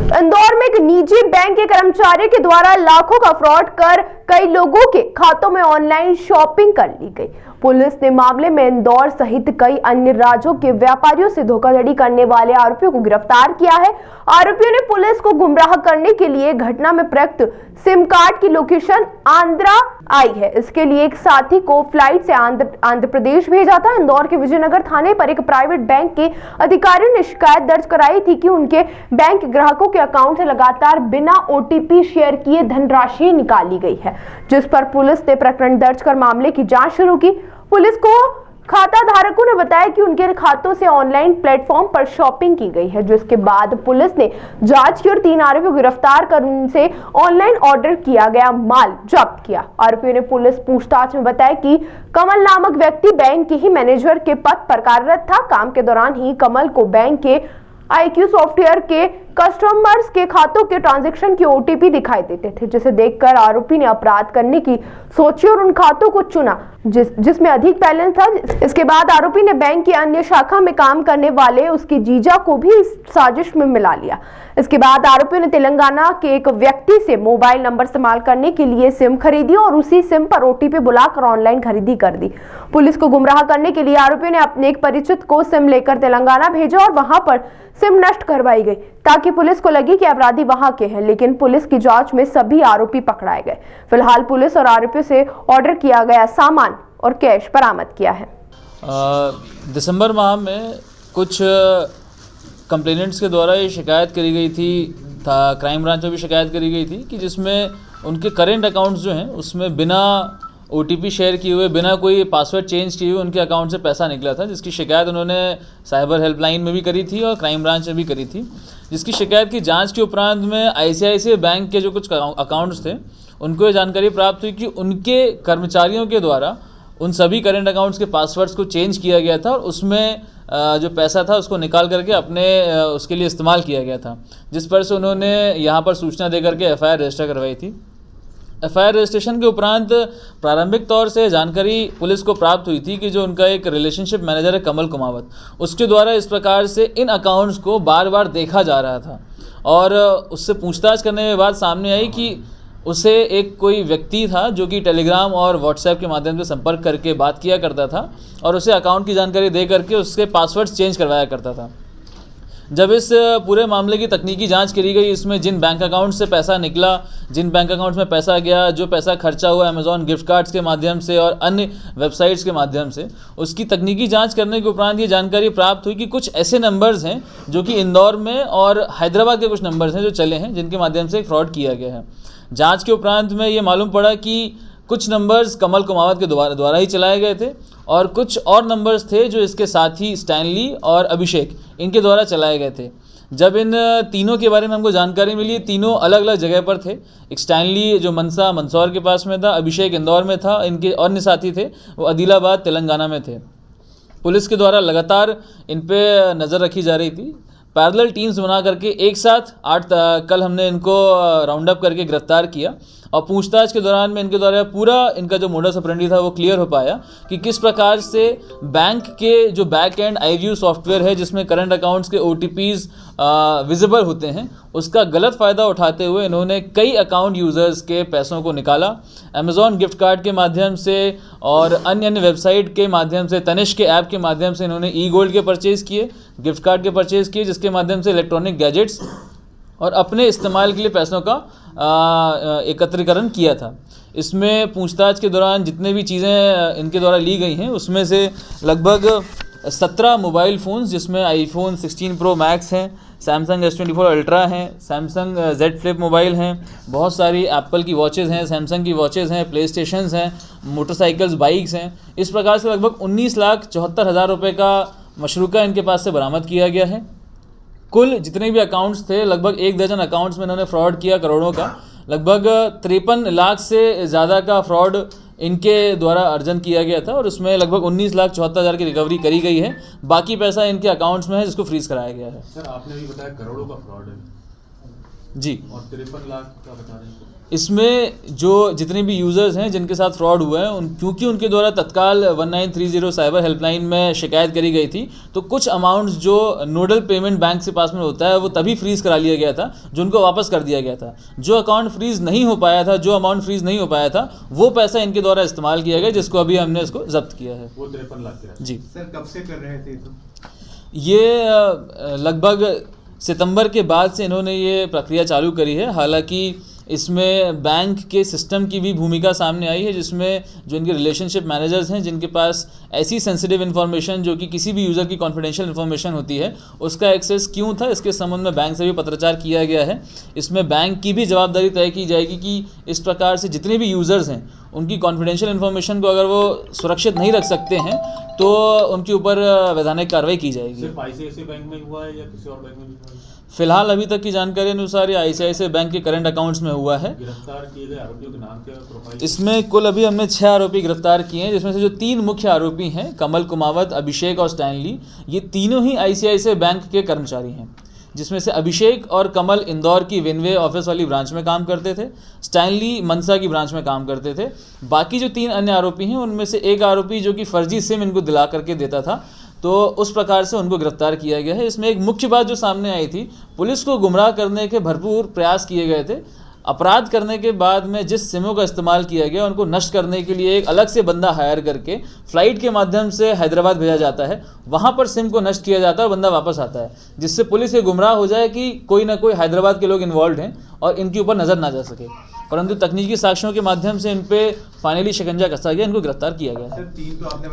इंदौर में एक निजी बैंक के कर्मचारी के द्वारा लाखों का फ्रॉड कर कई लोगों के खातों में ऑनलाइन शॉपिंग कर ली गई। पुलिस ने मामले में इंदौर सहित कई अन्य राज्यों के व्यापारियों से धोखाधड़ी करने वाले आरोपियों को गिरफ्तार किया है। आरोपियों ने पुलिस को गुमराह करने के लिए घटना में प्रयुक्त सिम कार्ड की लोकेशन आंध्रा आई है। इसके लिए एक साथी को फ्लाइट से आंध्र प्रदेश भेजा था। इंदौर के विजयनगर थाने पर एक प्राइवेट बैंक के अधिकारियों ने शिकायत दर्ज कराई थी कि उनके बैंक ग्राहकों के अकाउंट से लगातार बिना ओटीपी शेयर किए धनराशि निकाली गई है, जिस पर पुलिस ने प्रकरण दर्ज कर मामले की जांच शुरू की। पुलिस को खाता धारकों ने बताया कि उनके खातों से ऑनलाइन प्लेटफॉर्म पर शॉपिंग की गई है, जिसके बाद पुलिस ने जांच की और 3 आरोपियों को गिरफ्तार कर उनसे ऑनलाइन ऑर्डर किया गया माल जब्त किया। आरोपियों ने पुलिस पूछताछ में बताया कि कमल नामक व्यक्ति बैंक के ही मैनेजर के पद पर कार्यरत था। काम के दौरान ही कमल को बैंक के IQ सॉफ्टवेयर के कस्टमर्स के खातों के ट्रांजैक्शन की OTP दिखाई देते थे, जिसे देखकर आरोपी ने अपराध करने की सोची और उन खातों को चुना जिसमें अधिक बैलेंस था। इसके बाद आरोपी ने बैंक की अन्य शाखा में काम करने वाले उसके जीजा को भी इस साजिश में मिला लिया। इसके बाद आरोपियों ने तेलंगाना के एक व्यक्ति से मोबाइल नंबर इस्तेमाल करने के लिए सिम खरीदी और उसी सिम पर OTP बुलाकर ऑनलाइन खरीदी कर दी। पुलिस को गुमराह करने के लिए आरोपियों ने अपने एक परिचित को सिम लेकर तेलंगाना भेजा और वहां पर सिम नष्ट करवाई गई ताकि पुलिस को लगी कि अपराधी वहां के हैं, लेकिन पुलिस की जांच में सभी आरोपी पकड़ाए गए। फिलहाल पुलिस और आरोपियों से ऑर्डर किया गया सामान और कैश बरामद किया है। दिसंबर माह में कुछ कंप्लेनेंट्स के द्वारा ये शिकायत करी गई थी, क्राइम ब्रांच में भी शिकायत करी गई थी कि जिसमें उनके करेंट अकाउंट्स जो हैं उसमें बिना OTP शेयर किए हुए, बिना कोई पासवर्ड चेंज किए हुए उनके अकाउंट से पैसा निकला था, जिसकी शिकायत उन्होंने साइबर हेल्पलाइन में भी करी थी और क्राइम ब्रांच में भी करी थी। जिसकी शिकायत की जांच के उपरांत में ICICI बैंक के जो कुछ अकाउंट्स थे उनको ये जानकारी प्राप्त हुई कि उनके कर्मचारियों के द्वारा उन सभी करेंट अकाउंट्स के पासवर्ड्स को चेंज किया गया था और उसमें जो पैसा था उसको निकाल करके अपने उसके लिए इस्तेमाल किया गया था, जिस पर से उन्होंने यहाँ पर सूचना दे करके FIR रजिस्टर करवाई थी। FIR रजिस्ट्रेशन के उपरांत प्रारंभिक तौर से जानकारी पुलिस को प्राप्त हुई थी कि जो उनका एक रिलेशनशिप मैनेजर है कमल कुमावत, उसके द्वारा इस प्रकार से इन अकाउंट्स को बार बार देखा जा रहा था और उससे पूछताछ करने के बाद सामने आई कि उसे एक कोई व्यक्ति था जो कि टेलीग्राम और व्हाट्सएप के माध्यम से संपर्क करके बात किया करता था और उसे अकाउंट की जानकारी दे करके उसके पासवर्ड्स चेंज करवाया करता था। जब इस पूरे मामले की तकनीकी जांच करी गई, इसमें जिन बैंक अकाउंट से पैसा निकला, जिन बैंक अकाउंट्स में पैसा गया, जो पैसा खर्चा हुआ अमेज़ॉन गिफ्ट कार्ड्स के माध्यम से और अन्य वेबसाइट्स के माध्यम से, उसकी तकनीकी जांच करने के उपरांत ये जानकारी प्राप्त हुई कि कुछ ऐसे नंबर्स हैं जो कि इंदौर में और हैदराबाद के कुछ नंबर्स हैं जो चले हैं, जिनके माध्यम से फ्रॉड किया गया है। जाँच के उपरांत में ये मालूम पड़ा कि कुछ नंबर्स कमल कुमावत के द्वारा ही चलाए गए थे और कुछ और नंबर्स थे जो इसके साथी स्टैनली और अभिषेक इनके द्वारा चलाए गए थे। जब इन तीनों के बारे में हमको जानकारी मिली, तीनों अलग अलग जगह पर थे। एक स्टैनली जो मंदसौर के पास में था, अभिषेक इंदौर में था, इनके अन्य साथी थे वो आदिलाबाद तेलंगाना में थे। पुलिस के द्वारा लगातार इन पे नज़र रखी जा रही थी। पैरेलल टीम्स बना करके एक साथ कल हमने इनको राउंड अप करके गिरफ्तार किया और पूछताछ के दौरान में इनके द्वारा पूरा इनका जो मोडस ऑपरेंडी था वो क्लियर हो पाया कि किस प्रकार से बैंक के जो बैक एंड IView सॉफ्टवेयर है जिसमें करंट अकाउंट्स के OTPs विजिबल होते हैं, उसका गलत फ़ायदा उठाते हुए इन्होंने कई अकाउंट यूज़र्स के पैसों को निकाला। अमेज़ॉन गिफ्ट कार्ड के माध्यम से और अन्य वेबसाइट के माध्यम से, तनिष्क के ऐप के माध्यम से इन्होंने E-Gold के परचेज़ किए, गिफ्ट कार्ड के परचेज़ किए, जिसके माध्यम से इलेक्ट्रॉनिक गैजेट्स और अपने इस्तेमाल के लिए पैसों का एकत्रीकरण किया था। इसमें पूछताछ के दौरान जितने भी चीज़ें इनके द्वारा ली गई हैं उसमें से लगभग 17 मोबाइल फ़ोन्स, जिसमें iPhone 16 Pro Max हैं, Samsung S24 Ultra हैं, Samsung Z Flip मोबाइल हैं, बहुत सारी एप्पल की वॉचेज़ हैं, सैमसंग की वॉचेज़ हैं, प्ले स्टेशंस हैं, मोटरसाइकिल्स, बाइक्स हैं। इस प्रकार से लगभग 19,74,000 रुपये का मशरूका इनके पास से बरामद किया गया है। कुल जितने भी अकाउंट्स थे, लगभग 1 दर्जन अकाउंट्स में इन्होंने फ्रॉड किया करोड़ों का। लगभग 53 लाख से ज़्यादा का फ्रॉड इनके द्वारा अर्जन किया गया था और उसमें लगभग 19,74,000 की रिकवरी करी गई है। बाकी पैसा इनके अकाउंट्स में है जिसको फ्रीज कराया गया है। सर, आपने भी बताया करोड़ों का फ्रॉड है, जी। और 53 लाख का बता रहे हैं। इसमें जो जितने भी यूज़र्स हैं जिनके साथ फ्रॉड हुआ है क्योंकि उनके द्वारा तत्काल 1930 साइबर हेल्पलाइन में शिकायत करी गई थी, तो कुछ अमाउंट्स जो नोडल पेमेंट बैंक से पास में होता है वो तभी फ्रीज़ करा लिया गया था, जो उनको वापस कर दिया गया था। जो अकाउंट फ्रीज़ नहीं हो पाया था, जो अमाउंट फ्रीज़ नहीं हो पाया था, वो पैसा इनके द्वारा इस्तेमाल किया गया, जिसको अभी हमने इसको जब्त किया है। वो 53 लाख के। जी। सर कब से कर रहे थे तो? ये लगभग सितंबर के बाद से इन्होंने ये प्रक्रिया चालू करी है। हालांकि इसमें बैंक के सिस्टम की भी भूमिका सामने आई है, जिसमें जो इनके रिलेशनशिप मैनेजर्स हैं जिनके पास ऐसी सेंसिटिव इन्फॉर्मेशन जो कि किसी भी यूज़र की कॉन्फिडेंशियल इन्फॉर्मेशन होती है उसका एक्सेस क्यों था, इसके संबंध में बैंक से भी पत्राचार किया गया है। इसमें बैंक की भी जवाबदारी तय की जाएगी कि इस प्रकार से जितने भी यूज़र्स हैं उनकी कॉन्फिडेंशियल इन्फॉर्मेशन को अगर वो सुरक्षित नहीं रख सकते हैं तो उनके ऊपर वैधानिक कार्रवाई की जाएगी। सिर्फ आईसीआईसीआई बैंक में हुआ है या किसी और बैंक में भी हुआ है? फिलहाल अभी तक की जानकारी अनुसार ये आईसीआईसीआई बैंक के करंट अकाउंट्स में हुआ है। गिरफ्तार किए गए आरोपियों के नाम क्या है, प्रोफाइल? इसमें कुल अभी हमने 6 आरोपी गिरफ्तार किए हैं, जिसमें से जो 3 मुख्य आरोपी हैं कमल कुमावत, अभिषेक और स्टैनली, ये तीनों ही आईसीआईसीआई बैंक के कर्मचारी हैं। जिसमें से अभिषेक और कमल इंदौर की विनवे ऑफिस वाली ब्रांच में काम करते थे, स्टैनली मनसा की ब्रांच में काम करते थे। बाकी जो 3 अन्य आरोपी हैं उनमें से एक आरोपी जो कि फर्जी सिम इनको दिला करके देता था, तो उस प्रकार से उनको गिरफ्तार किया गया है। इसमें एक मुख्य बात जो सामने आई थी, पुलिस को गुमराह करने के भरपूर प्रयास किए गए थे। अपराध करने के बाद में जिस सिमों का इस्तेमाल किया गया उनको नष्ट करने के लिए एक अलग से बंदा हायर करके फ़्लाइट के माध्यम से हैदराबाद भेजा जाता है, वहाँ पर सिम को नष्ट किया जाता है और बंदा वापस आता है, जिससे पुलिस ये गुमराह हो जाए कि कोई ना कोई हैदराबाद के लोग इन्वॉल्व हैं और इनके ऊपर नज़र ना जा सके। परंतु तकनीकी साक्ष्यों के माध्यम से इन पर फाइनली शिकंजा कसा गया, इनको गिरफ्तार किया गया है। सर 3 तो आपने